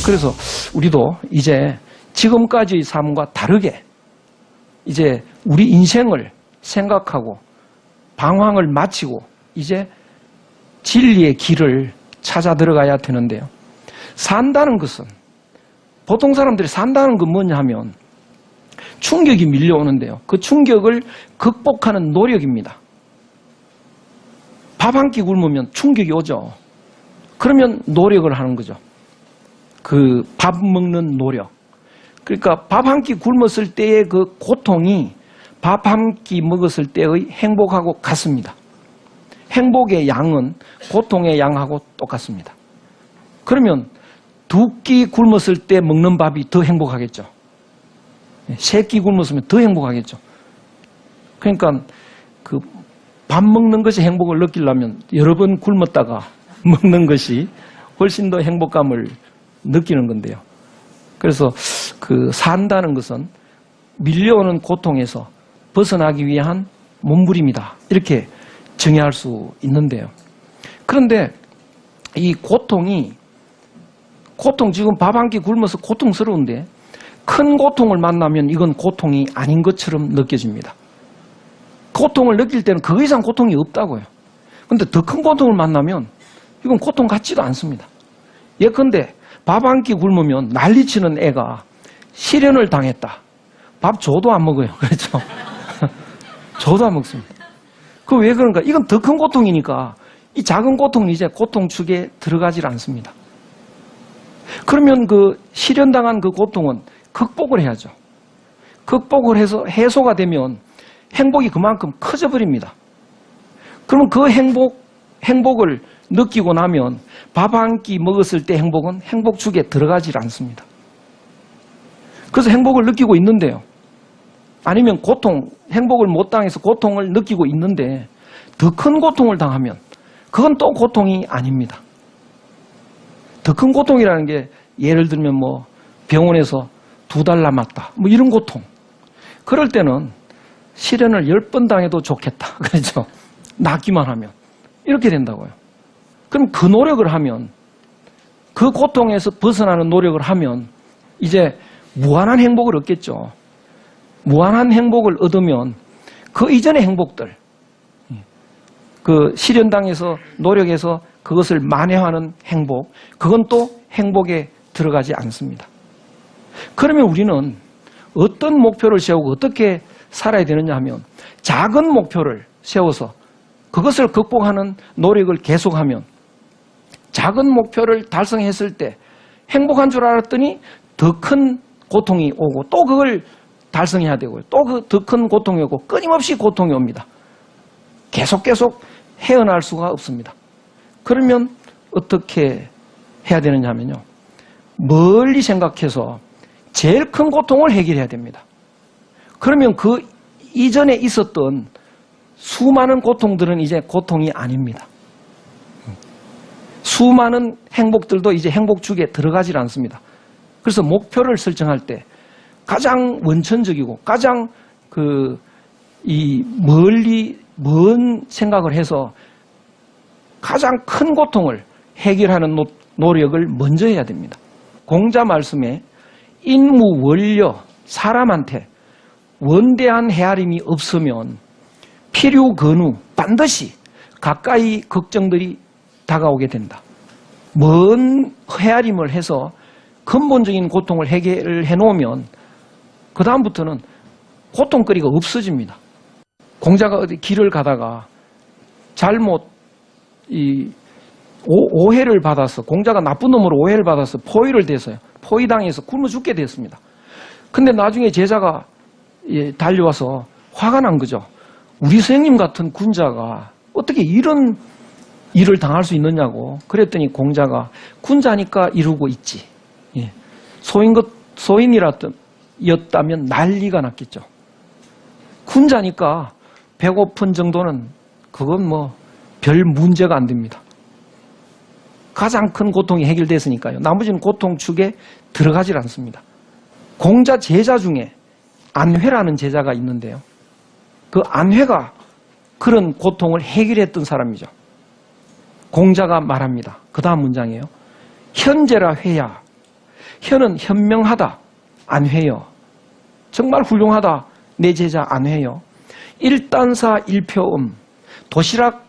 그래서 우리도 이제 지금까지의 삶과 다르게 이제 우리 인생을 생각하고 방황을 마치고 이제 진리의 길을 찾아 들어가야 되는데요. 산다는 것은 보통 사람들이 산다는 건 뭐냐 하면 충격이 밀려오는데요. 그 충격을 극복하는 노력입니다. 밥 한 끼 굶으면 충격이 오죠. 그러면 노력을 하는 거죠. 그 밥 먹는 노력. 그러니까 밥 한 끼 굶었을 때의 그 고통이 밥 한 끼 먹었을 때의 행복하고 같습니다. 행복의 양은 고통의 양하고 똑같습니다. 그러면 두 끼 굶었을 때 먹는 밥이 더 행복하겠죠. 세 끼 굶었으면 더 행복하겠죠. 그러니까 그 밥 먹는 것이 행복을 느끼려면 여러 번 굶었다가 먹는 것이 훨씬 더 행복감을 느끼는 건데요. 그래서 그 산다는 것은 밀려오는 고통에서 벗어나기 위한 몸부림이다. 이렇게 정의할 수 있는데요. 그런데 이 고통 지금 밥 한 끼 굶어서 고통스러운데 큰 고통을 만나면 이건 고통이 아닌 것처럼 느껴집니다. 고통을 느낄 때는 그 이상 고통이 없다고요. 그런데 더 큰 고통을 만나면 이건 고통 같지도 않습니다. 예컨대 밥 한 끼 굶으면 난리치는 애가 실현을 당했다. 밥 줘도 안 먹어요. 그렇죠? 줘도 안 먹습니다. 그 왜 그런가? 이건 더 큰 고통이니까 이 작은 고통은 이제 고통축에 들어가질 않습니다. 그러면 그 실현당한 그 고통은 극복을 해야죠. 극복을 해서 해소가 되면 행복이 그만큼 커져 버립니다. 그러면 그 행복을 느끼고 나면 밥 한 끼 먹었을 때 행복은 행복축에 들어가질 않습니다. 그래서 행복을 느끼고 있는데요. 아니면 행복을 못 당해서 고통을 느끼고 있는데 더 큰 고통을 당하면 그건 또 고통이 아닙니다. 더 큰 고통이라는 게 예를 들면 뭐 병원에서 2달 남았다. 뭐 이런 고통. 그럴 때는 실현을 10번 당해도 좋겠다. 그렇죠? 낫기만 하면. 이렇게 된다고요. 그럼 그 노력을 하면 그 고통에서 벗어나는 노력을 하면 이제 무한한 행복을 얻겠죠. 무한한 행복을 얻으면 그 이전의 행복들, 그 실현당해서 노력해서 그것을 만회하는 행복, 그건 또 행복에 들어가지 않습니다. 그러면 우리는 어떤 목표를 세우고 어떻게 살아야 되느냐 하면 작은 목표를 세워서 그것을 극복하는 노력을 계속하면 작은 목표를 달성했을 때 행복한 줄 알았더니 더 큰 고통이 오고 또 그걸 달성해야 되고요. 또 그 더 큰 고통이 오고 끊임없이 고통이 옵니다. 계속 헤어날 수가 없습니다. 그러면 어떻게 해야 되느냐 하면요. 멀리 생각해서 제일 큰 고통을 해결해야 됩니다. 그러면 그 이전에 있었던 수많은 고통들은 이제 고통이 아닙니다. 수많은 행복들도 이제 행복축에 들어가질 않습니다. 그래서 목표를 설정할 때 가장 원천적이고 가장 멀리 먼 생각을 해서 가장 큰 고통을 해결하는 노력을 먼저 해야 됩니다. 공자 말씀에 인무 원려 사람한테 원대한 헤아림이 없으면 필요 근우 반드시 가까이 걱정들이 다가오게 된다. 먼 헤아림을 해서 근본적인 고통을 해결해 놓으면 그 다음부터는 고통거리가 없어집니다. 공자가 어디 길을 가다가 잘못 오해를 받아서 공자가 나쁜 놈으로 오해를 받아서 포위를 돼서요. 포위당해서 굶어 죽게 됐습니다. 근데 나중에 제자가 달려와서 화가 난 거죠. 우리 선생님 같은 군자가 어떻게 이런 일을 당할 수 있느냐고. 그랬더니 공자가 군자니까 이루고 있지. 소인이었다면 난리가 났겠죠. 군자니까 배고픈 정도는 그건 뭐 별 문제가 안 됩니다. 가장 큰 고통이 해결됐으니까요. 나머지는 고통축에 들어가질 않습니다. 공자 제자 중에 안회라는 제자가 있는데요. 그 안회가 그런 고통을 해결했던 사람이죠. 공자가 말합니다. 그 다음 문장이에요. 현재라 회야 혀는 현명하다, 안회여. 정말 훌륭하다, 내 제자 안회여. 일단사 일표음, 도시락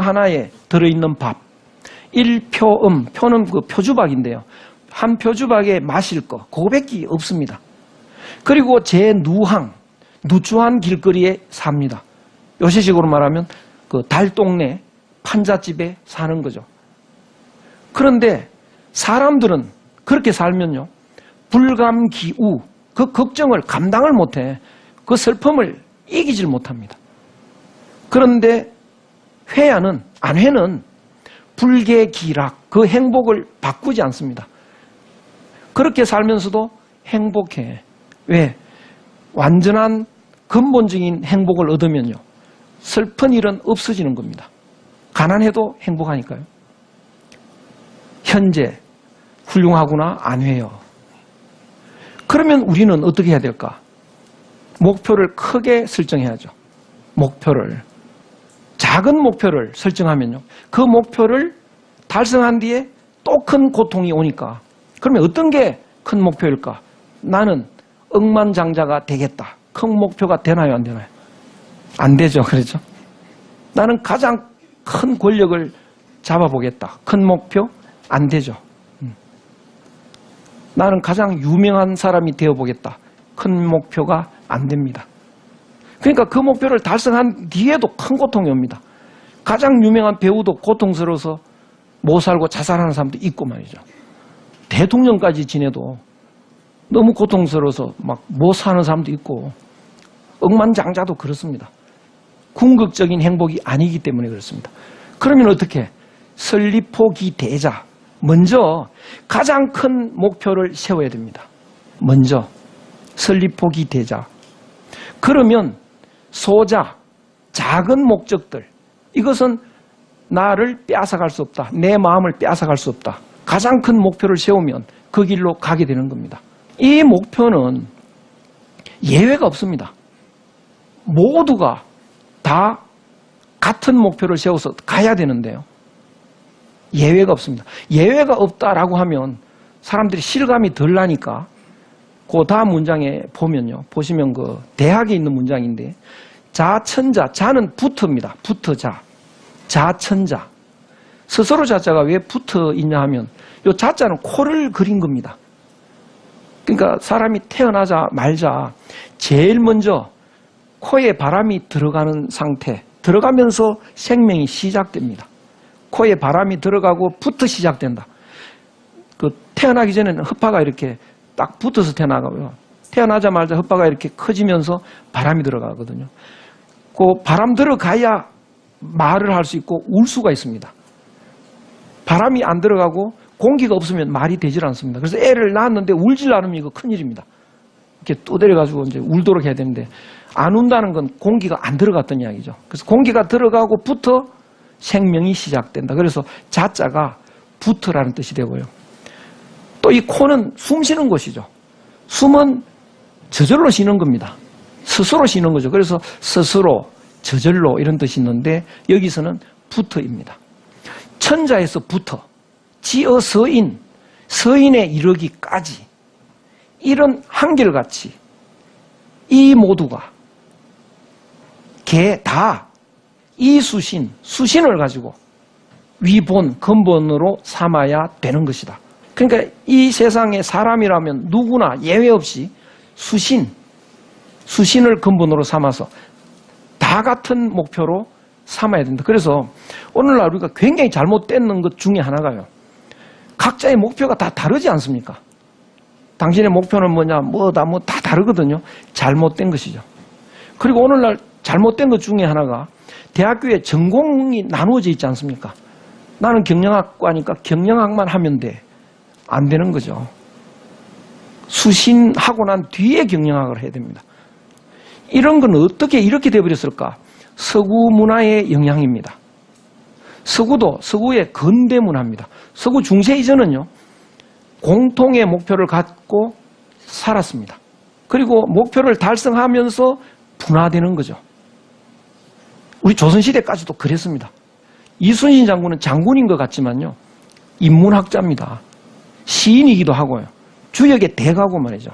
하나에 들어있는 밥. 일표음, 표는 그 표주박인데요. 한 표주박에 마실 거, 그거밖에 없습니다. 그리고 제 누항, 누추한 길거리에 삽니다. 요새식으로 말하면 그 달동네 판잣집에 사는 거죠. 그런데 사람들은 그렇게 살면요, 불감기우, 그 걱정을 감당을 못해. 그 슬픔을 이기질 못합니다. 그런데 안회는 불계기락, 그 행복을 바꾸지 않습니다. 그렇게 살면서도 행복해. 왜? 완전한 근본적인 행복을 얻으면요, 슬픈 일은 없어지는 겁니다. 가난해도 행복하니까요. 현재 훌륭하구나, 안회여. 그러면 우리는 어떻게 해야 될까? 목표를 크게 설정해야죠. 작은 목표를 설정하면요, 그 목표를 달성한 뒤에 또 큰 고통이 오니까, 그러면 어떤 게 큰 목표일까? 나는 억만장자가 되겠다. 큰 목표가 되나요, 안 되나요? 안 되죠. 그렇죠? 나는 가장 큰 권력을 잡아보겠다. 큰 목표? 안 되죠. 나는 가장 유명한 사람이 되어보겠다. 큰 목표가 안 됩니다. 그러니까 그 목표를 달성한 뒤에도 큰 고통이 옵니다. 가장 유명한 배우도 고통스러워서 못 살고 자살하는 사람도 있고 말이죠. 대통령까지 지내도 너무 고통스러워서 막 못 사는 사람도 있고, 억만장자도 그렇습니다. 궁극적인 행복이 아니기 때문에 그렇습니다. 그러면 어떻게? 설리포기대자. 먼저 가장 큰 목표를 세워야 됩니다. 먼저 설리포기대자. 그러면 소자, 작은 목적들, 이것은 나를 빼앗아갈 수 없다. 내 마음을 빼앗아갈 수 없다. 가장 큰 목표를 세우면 그 길로 가게 되는 겁니다. 이 목표는 예외가 없습니다. 모두가 다 같은 목표를 세워서 가야 되는데요, 예외가 없습니다. 예외가 없다라고 하면 사람들이 실감이 덜 나니까 그 다음 문장에 보시면 그 대학에 있는 문장인데, 자천자, 자는 붙어입니다. 붙어자. 자천자. 스스로 자자가 왜 붙어 있냐 하면, 이 자자는 코를 그린 겁니다. 그러니까 사람이 태어나자 말자 제일 먼저 코에 바람이 들어가는 상태, 들어가면서 생명이 시작됩니다. 코에 바람이 들어가고 부터 시작된다. 그 태어나기 전에는 흡파가 이렇게 딱 붙어서 태어나고요. 태어나자마자 흡파가 이렇게 커지면서 바람이 들어가거든요. 그 바람 들어가야 말을 할 수 있고 울 수가 있습니다. 바람이 안 들어가고 공기가 없으면 말이 되질 않습니다. 그래서 애를 낳았는데 울질 않으면 이거 큰일입니다. 이렇게 떠들여가지고 이제 울도록 해야 되는데, 안 운다는 건 공기가 안 들어갔던 이야기죠. 그래서 공기가 들어가고부터 생명이 시작된다. 그래서 자자가 부터라는 뜻이 되고요. 또 이 코는 숨 쉬는 곳이죠. 숨은 저절로 쉬는 겁니다. 스스로 쉬는 거죠. 그래서 스스로, 저절로 이런 뜻이 있는데, 여기서는 부터입니다. 천자에서 부터, 지어 서인, 서인에 이르기까지, 이런 한결같이 이 모두가 다 이 수신을 가지고 위본, 근본으로 삼아야 되는 것이다. 그러니까 이 세상에 사람이라면 누구나 예외 없이 수신을 근본으로 삼아서 다 같은 목표로 삼아야 된다. 그래서 오늘날 우리가 굉장히 잘못된 것 중에 하나가요, 각자의 목표가 다 다르지 않습니까? 당신의 목표는 뭐냐, 다 다르거든요. 잘못된 것이죠. 그리고 오늘날 잘못된 것 중에 하나가, 대학교에 전공이 나누어져 있지 않습니까? 나는 경영학과니까 경영학만 하면 돼. 안 되는 거죠. 수신하고 난 뒤에 경영학을 해야 됩니다. 이런 건 어떻게 이렇게 되어버렸을까? 서구 문화의 영향입니다. 서구의 근대 문화입니다. 서구 중세 이전은요, 공통의 목표를 갖고 살았습니다. 그리고 목표를 달성하면서 분화되는 거죠. 우리 조선시대까지도 그랬습니다. 이순신 장군은 장군인 것 같지만요, 인문학자입니다. 시인이기도 하고요. 주역의 대가고 말이죠.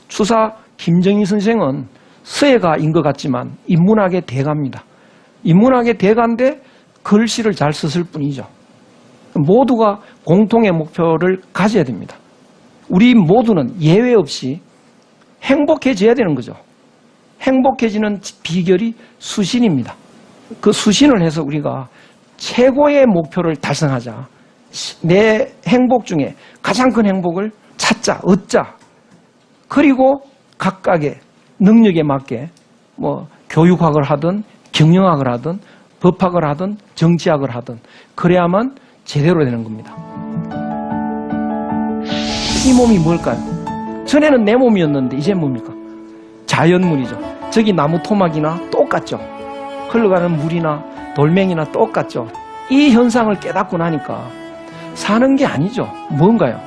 추사 김정희 선생은 서예가인 것 같지만 인문학의 대가입니다. 인문학의 대가인데 글씨를 잘 썼을 뿐이죠. 모두가 공통의 목표를 가져야 됩니다. 우리 모두는 예외 없이 행복해져야 되는 거죠. 행복해지는 비결이 수신입니다. 그 수신을 해서 우리가 최고의 목표를 달성하자. 내 행복 중에 가장 큰 행복을 찾자, 얻자. 그리고 각각의 능력에 맞게 뭐 교육학을 하든 경영학을 하든 법학을 하든 정치학을 하든 그래야만 제대로 되는 겁니다. 이 몸이 뭘까요? 전에는 내 몸이었는데 이제 뭡니까? 자연물이죠. 저기 나무 토막이나 똑같죠. 흘러가는 물이나 돌멩이나 똑같죠. 이 현상을 깨닫고 나니까 사는 게 아니죠. 뭔가요?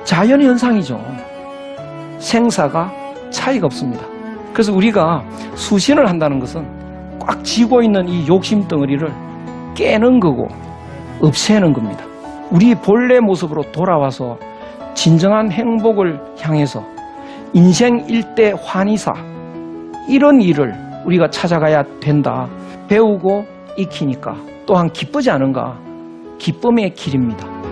자연의 현상이죠. 생사가 차이가 없습니다. 그래서 우리가 수신을 한다는 것은 꽉 쥐고 있는 이 욕심 덩어리를 깨는 거고 없애는 겁니다. 우리 본래 모습으로 돌아와서 진정한 행복을 향해서 인생 일대 환희사 이런 일을 우리가 찾아가야 된다. 배우고 익히니까 또한 기쁘지 않은가? 기쁨의 길입니다.